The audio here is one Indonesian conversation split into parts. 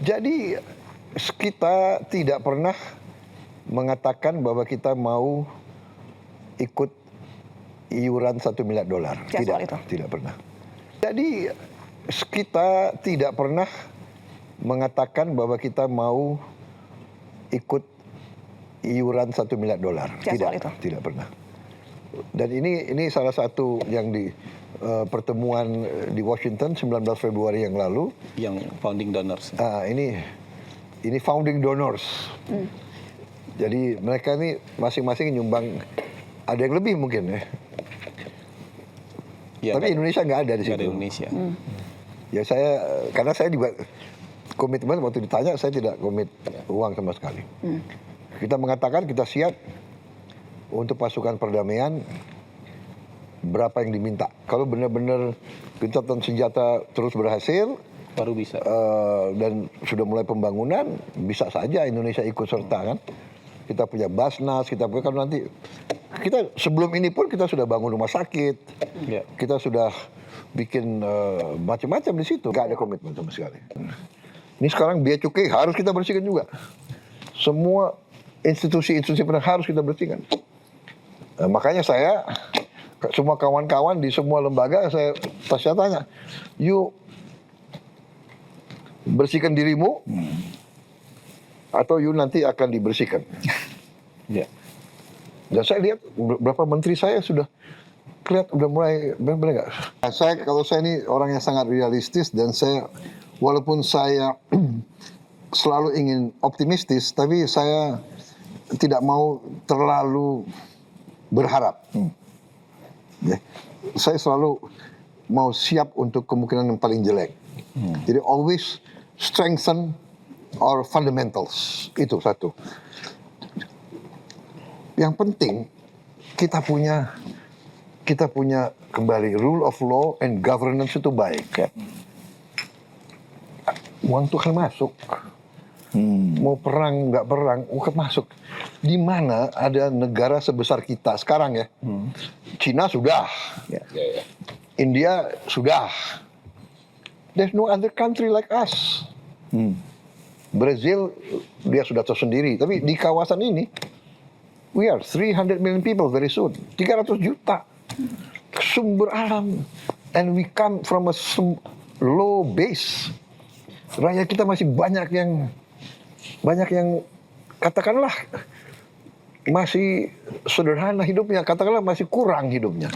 Jadi kita tidak pernah mengatakan bahwa kita mau ikut iuran $1 miliar. Tidak pernah. Jadi kita tidak pernah mengatakan bahwa kita mau ikut iuran $1 miliar. Tidak pernah. Dan ini salah satu yang di pertemuan di Washington 19 Februari yang lalu. Yang founding donors. Ini founding donors. Jadi mereka ini masing-masing nyumbang, ada yang lebih mungkin ya. Tapi Indonesia nggak ada di situ. Ada Indonesia. Ya karena saya juga komitmen waktu ditanya saya tidak komit uang sama sekali. Kita mengatakan kita siap untuk pasukan perdamaian berapa yang diminta. Kalau benar-benar gencatan senjata terus berhasil, baru bisa. Dan sudah mulai pembangunan, bisa saja Indonesia ikut serta kan. Kita punya Basnas, kita punya kan nanti. Kita sebelum ini pun kita sudah bangun rumah sakit, kita sudah bikin macam-macam di situ. Gak ada komitmen sama sekali. Ini sekarang biaya cukai harus kita bersihkan juga. Semua institusi-institusi harus kita bersihkan. Makanya saya semua kawan-kawan di semua lembaga saya tanya, yuk bersihkan dirimu atau yuk nanti akan dibersihkan. Dan saya lihat beberapa menteri saya sudah kelihatan udah mulai benar nggak. Kalau saya ini orang yang sangat realistis dan saya walaupun saya selalu ingin optimistis, tapi saya tidak mau terlalu berharap. Saya selalu mau siap untuk kemungkinan yang paling jelek. Jadi always strengthen our fundamentals. Itu satu. Yang penting kita punya kembali rule of law and governance itu baik. Uang itu akan masuk. Mau perang nggak perang, uang masuk. Di mana ada negara sebesar kita sekarang ya? Cina sudah, India sudah. There's no other country like us. Brazil dia sudah tersendiri, tapi di kawasan ini we are 300 million people very soon. 300 juta sumber alam, and we come from a low base. Rakyat kita masih banyak yang katakanlah masih sederhana hidupnya, katakanlah masih kurang hidupnya.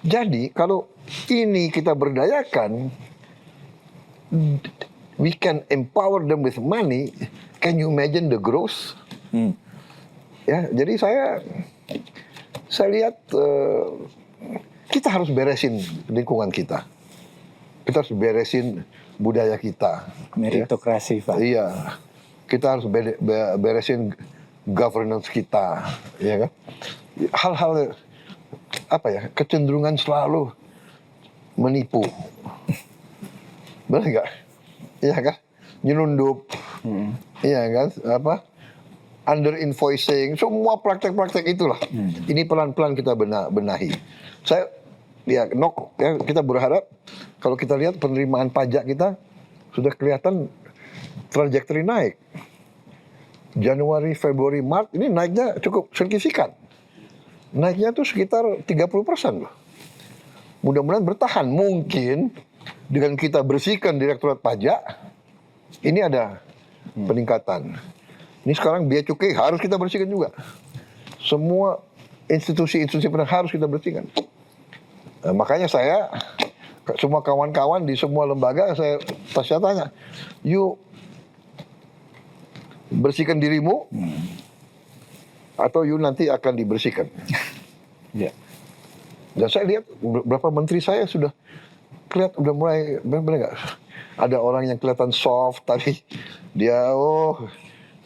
Jadi kalau ini kita berdayakan, we can empower them with money. Can you imagine the growth? Ya, jadi saya lihat kita harus beresin lingkungan kita. Kita harus beresin budaya kita. Meritokrasi, Pak. Iya. Kita harus beresin governance kita, ya kan? Hal-hal kecenderungan selalu menipu. Benar nggak? Iya kan? Nyelundup. Iya kan? Under invoicing, semua praktek-praktek itulah. Ini pelan-pelan kita benahi. Kita berharap kalau kita lihat penerimaan pajak kita sudah kelihatan trajektori naik. Januari, Februari, Maret ini naiknya cukup signifikan. Naiknya tuh sekitar 30% loh. Mudah-mudahan bertahan. Mungkin dengan kita bersihkan Direktorat Pajak, ini ada peningkatan. Ini sekarang biaya cukai harus kita bersihkan juga. Semua institusi-institusi harus kita bersihkan. Makanya saya semua kawan-kawan di semua lembaga saya tanya, yuk bersihkan dirimu atau yuk nanti akan dibersihkan. Dan saya lihat beberapa menteri saya sudah kelihatan udah mulai benar nggak. Ada orang yang kelihatan soft tapi dia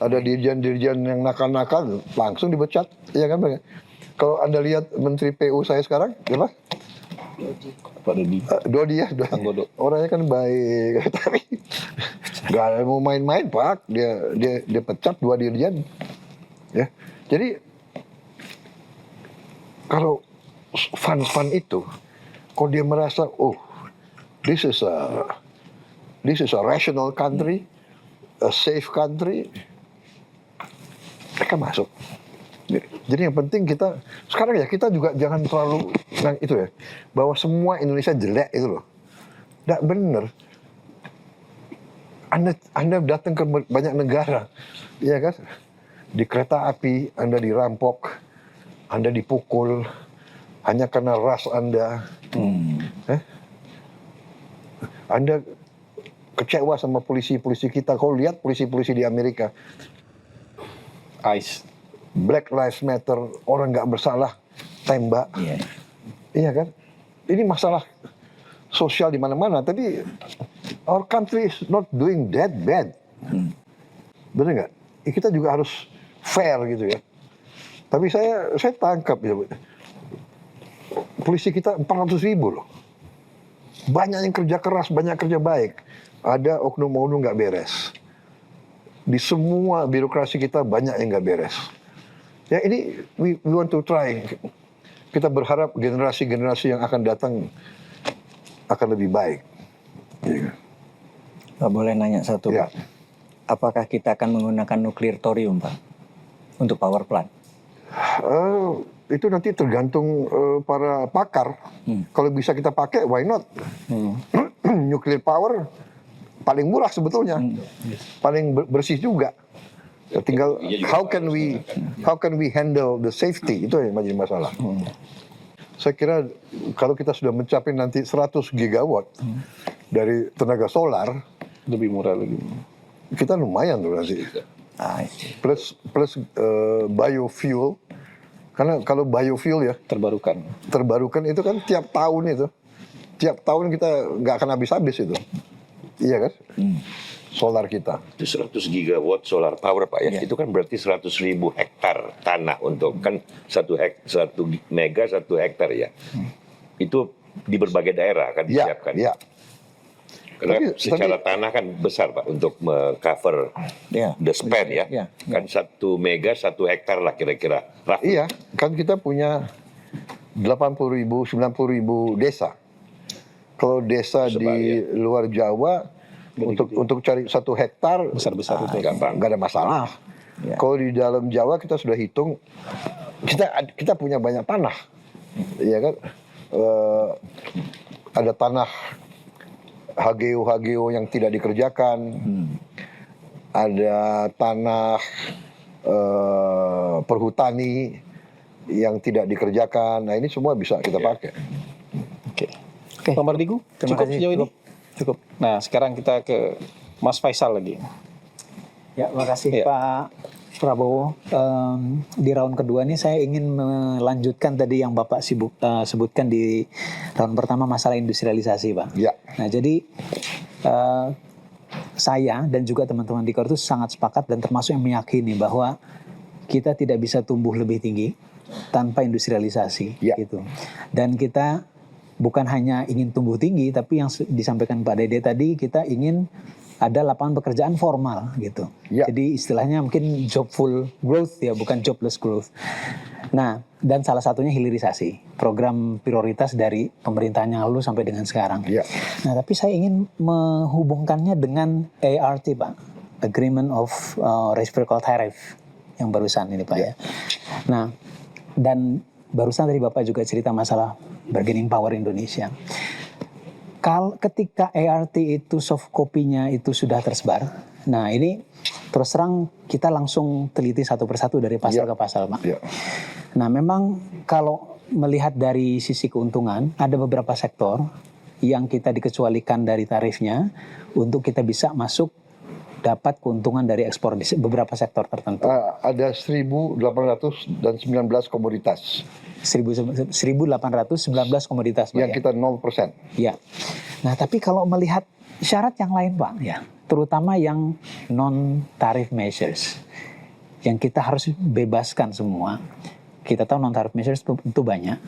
ada dirjen-dirjen yang nakal-nakal langsung dipecat, ya kan? Kalau Anda lihat Menteri PU saya sekarang, siapa? Pak Dodi ya, orangnya kan baik, tapi nggak mau main-main Pak, dia pecat 2 dirjen, ya. Jadi kalau fun itu, kalau dia merasa this is a rational country, a safe country, mereka masuk. Jadi yang penting kita sekarang ya kita juga jangan terlalu itu ya bahwa semua Indonesia jelek itu loh. Nggak bener. Anda datang ke banyak negara, ya kan? Di kereta api Anda dirampok, Anda dipukul hanya karena ras Anda. Anda kecewa sama polisi-polisi kita. Kalau lihat polisi-polisi di Amerika, ICE. Black Lives Matter, orang nggak bersalah tembak, iya kan? Ini masalah sosial di mana-mana. Tapi our country is not doing that bad, bener nggak? Kita juga harus fair gitu ya. Tapi saya tangkap ya, polisi kita 400.000 loh. Banyak yang kerja keras, banyak kerja baik. Ada oknum-oknum nggak beres. Di semua birokrasi kita banyak yang nggak beres. Ya ini we want to try. Kita berharap generasi-generasi yang akan datang akan lebih baik. Pak, boleh nanya satu, Ya. Pak? Apakah kita akan menggunakan nuklir thorium, Pak, untuk power plant? Itu nanti tergantung para pakar. Kalau bisa kita pakai, why not? Nuclear power paling murah sebetulnya, paling bersih juga. Ya, tinggal how can we handle the safety, itu yang menjadi masalah. Saya kira kalau kita sudah mencapai nanti 100 gigawatt dari tenaga solar, Lebih murah lagi. kita lumayan tuh nanti. Plus biofuel, karena kalau biofuel ya terbarukan itu kan tiap tahun kita nggak akan habis itu, iya kan? Solar kita. Itu 100 gigawatt solar power, Pak ya. Itu kan berarti 100.000 hektar tanah untuk kan 1 mega 1 hektar ya. Itu di berbagai daerah kan disiapkan. Ya. Karena secara tanah kan besar, Pak, untuk cover the span ya. Kan 1 mega 1 hektar lah kira-kira. Iya, kan kita punya 80.000, 90.000 desa. Kalau desa di luar Jawa untuk cari 1 hektar Besar-besar itu nggak ada masalah. Kalau di dalam Jawa kita sudah hitung, kita punya banyak tanah, ya kan? Ada tanah HGO yang tidak dikerjakan, ada tanah perhutani yang tidak dikerjakan. Nah ini semua bisa kita pakai. Oke. Pak Mardigu, Terima cukup kasih. sejauh ini? Cukup. Nah, sekarang kita ke Mas Faisal lagi. Ya, makasih Iya. Pak Prabowo. Di round kedua ini saya ingin melanjutkan tadi yang Bapak sebutkan di round pertama masalah industrialisasi, Pak. Ya. Nah, jadi saya dan juga teman-teman di KOR itu sangat sepakat dan termasuk yang meyakini bahwa kita tidak bisa tumbuh lebih tinggi tanpa industrialisasi, gitu. Dan kita bukan hanya ingin tumbuh tinggi, tapi yang disampaikan Pak Dede tadi, kita ingin ada lapangan pekerjaan formal gitu. Jadi istilahnya mungkin jobful growth ya, bukan jobless growth. Nah, dan salah satunya hilirisasi, program prioritas dari pemerintahan yang lalu sampai dengan sekarang. Nah, tapi saya ingin menghubungkannya dengan ART, Pak, Agreement of Reciprocal Tariff yang barusan ini, Pak ya. Nah, dan barusan tadi Bapak juga cerita masalah bargaining power Indonesia. Ketika ART itu soft copy-nya itu sudah tersebar, nah ini terus terang kita langsung teliti satu persatu dari pasal ke pasal, Pak. Nah memang kalau melihat dari sisi keuntungan, ada beberapa sektor yang kita dikecualikan dari tarifnya untuk kita bisa masuk dapat keuntungan dari ekspor di beberapa sektor tertentu. Ada 1.819 komoditas. 1.819 komoditas, Pak, yang kita 0%. Ya. Nah, tapi kalau melihat syarat yang lain, Pak, ya, terutama yang non-tarif measures, yang kita harus bebaskan semua. Kita tahu non-tarif measures itu banyak,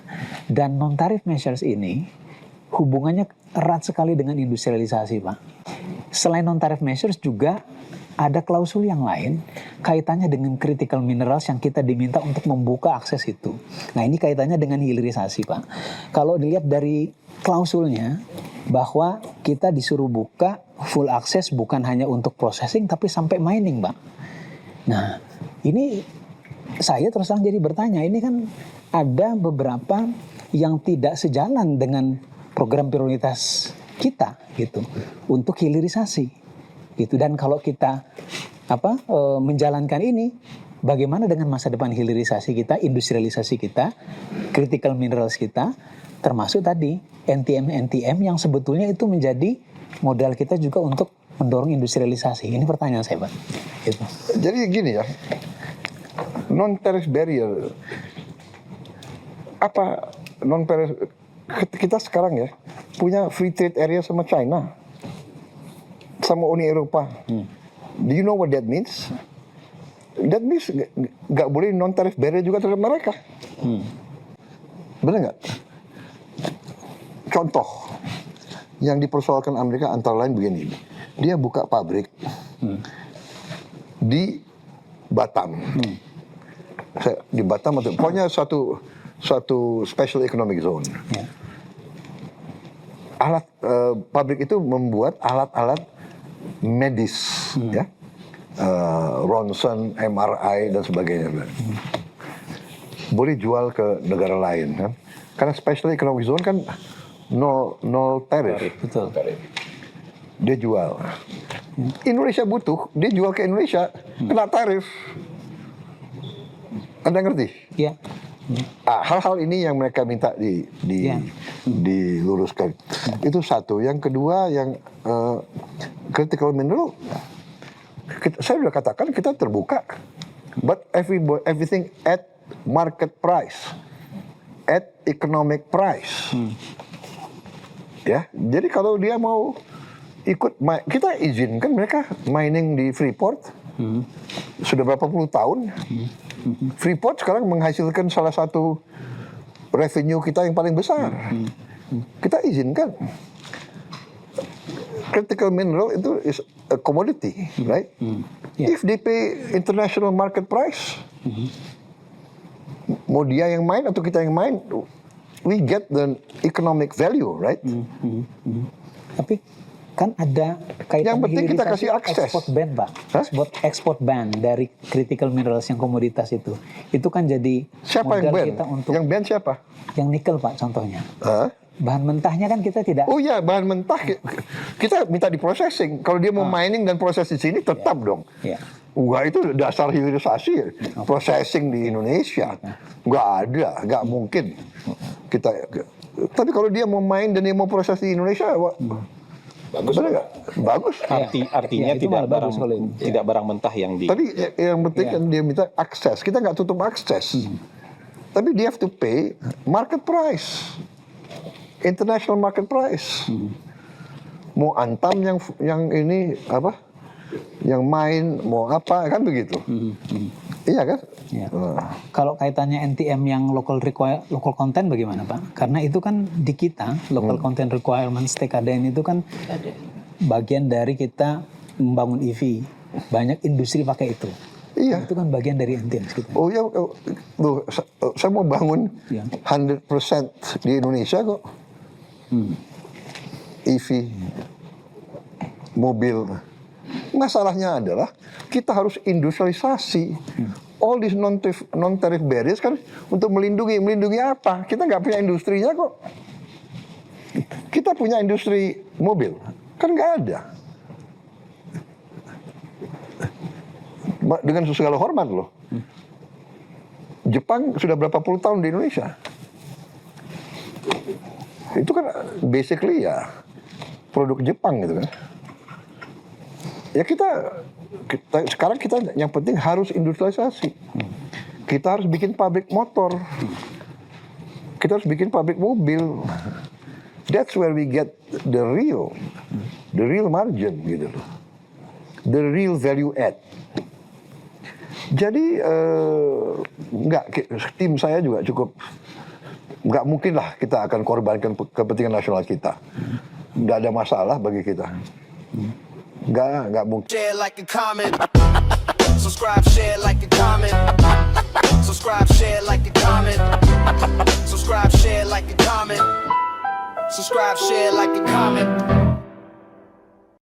dan non-tarif measures ini hubungannya erat sekali dengan industrialisasi, Pak. Selain non-tarif measures juga ada klausul yang lain kaitannya dengan critical minerals yang kita diminta untuk membuka akses itu. Nah ini kaitannya dengan hilirisasi, Pak. Kalau dilihat dari klausulnya bahwa kita disuruh buka full akses bukan hanya untuk processing tapi sampai mining, Bang. Nah, ini saya terus terang jadi bertanya, ini kan ada beberapa yang tidak sejalan dengan program prioritas kita gitu untuk hilirisasi gitu. Dan kalau kita menjalankan ini, bagaimana dengan masa depan hilirisasi kita, industrialisasi kita, critical minerals kita, termasuk tadi NTM yang sebetulnya itu menjadi modal kita juga untuk mendorong industrialisasi. Ini pertanyaan saya, Pak. Gitu. Jadi gini ya, non-tariff barrier, apa non-tariff, kita sekarang ya punya free trade area sama China, sama Uni Eropa. Do you know what that means? That means nggak boleh non-tariff barrier juga terhadap mereka. Benar nggak? Contoh yang dipersoalkan Amerika antara lain begini, dia buka pabrik di Batam, di Batam atau pokoknya satu special economic zone. Ya. Pabrik itu membuat alat-alat medis, ya, ronsen, MRI dan sebagainya. Boleh jual ke negara lain, kan? Karena special economic zone kan nol tarif. Betul. Dia jual. Indonesia butuh, dia jual ke Indonesia, kena tarif. Anda ngerti? Ya. Hal-hal ini yang mereka minta diluruskan. Itu satu. Yang kedua, yang critical mineral, saya sudah katakan kita terbuka, but everything at market price, at economic price. Ya, jadi kalau dia mau ikut, kita izinkan mereka mining di Freeport. Sudah berapa puluh tahun. Freeport sekarang menghasilkan salah satu revenue kita yang paling besar. Kita izinkan. Critical mineral itu is a commodity, right? Yeah. If they pay international market price, mau dia yang main atau kita yang main, we get the economic value, right? Tapi kan ada kaitan Yang penting kita hilirisasi kasih akses. Export ban, Pak. Export ban dari critical minerals yang komoditas itu kan jadi Siapa yang modal ban? kita untuk Yang ban siapa? yang nikel, Pak, contohnya. Hah? Bahan mentahnya kan kita tidak. Oh iya, bahan mentah kita minta di processing. Kalau dia mau mining dan proses di sini tetap dong. Ya. Enggak, itu dasar hilirisasi, processing di Indonesia. Enggak ada, enggak mungkin. Tapi kalau dia mau main dan dia mau proses di Indonesia, bagus nggak? Bagus. Artinya Ya, itu tidak malah bagus kalau itu. tidak barang mentah yang di. Tapi yang penting kan dia minta akses. Kita nggak tutup akses. Tapi dia have to pay market price, international market price. Mau Antam yang ini apa? Yang main mau apa kan begitu? Iya kan? Ya. Kalau kaitannya NTM yang local content bagaimana, Pak? Karena itu kan di kita local content requirements TKDN itu kan bagian dari kita membangun EV. Banyak industri pakai itu. Iya. Itu kan bagian dari NTM kita. Oh ya, loh, saya mau bangun Ya. 100% di Indonesia kok. EV, mobil. Masalahnya adalah kita harus industrialisasi. All these non-tariff barriers kan untuk melindungi apa? Kita nggak punya industrinya kok. Kita punya industri mobil, kan nggak ada. Dengan segala hormat loh. Jepang sudah berapa puluh tahun di Indonesia. Itu kan basically ya produk Jepang gitu kan. Ya kita sekarang yang penting harus industrialisasi. Kita harus bikin pabrik motor. Kita harus bikin pabrik mobil. That's where we get the real margin gitu loh. The real value add. Jadi tim saya juga cukup, nggak mungkin lah kita akan korbankan kepentingan nasional kita. Nggak ada masalah bagi kita. Nggak mungkin. Share like a comment. Subscribe, share like a comment. Subscribe, share like a comment. Subscribe, share like a comment. Subscribe, share like a comment.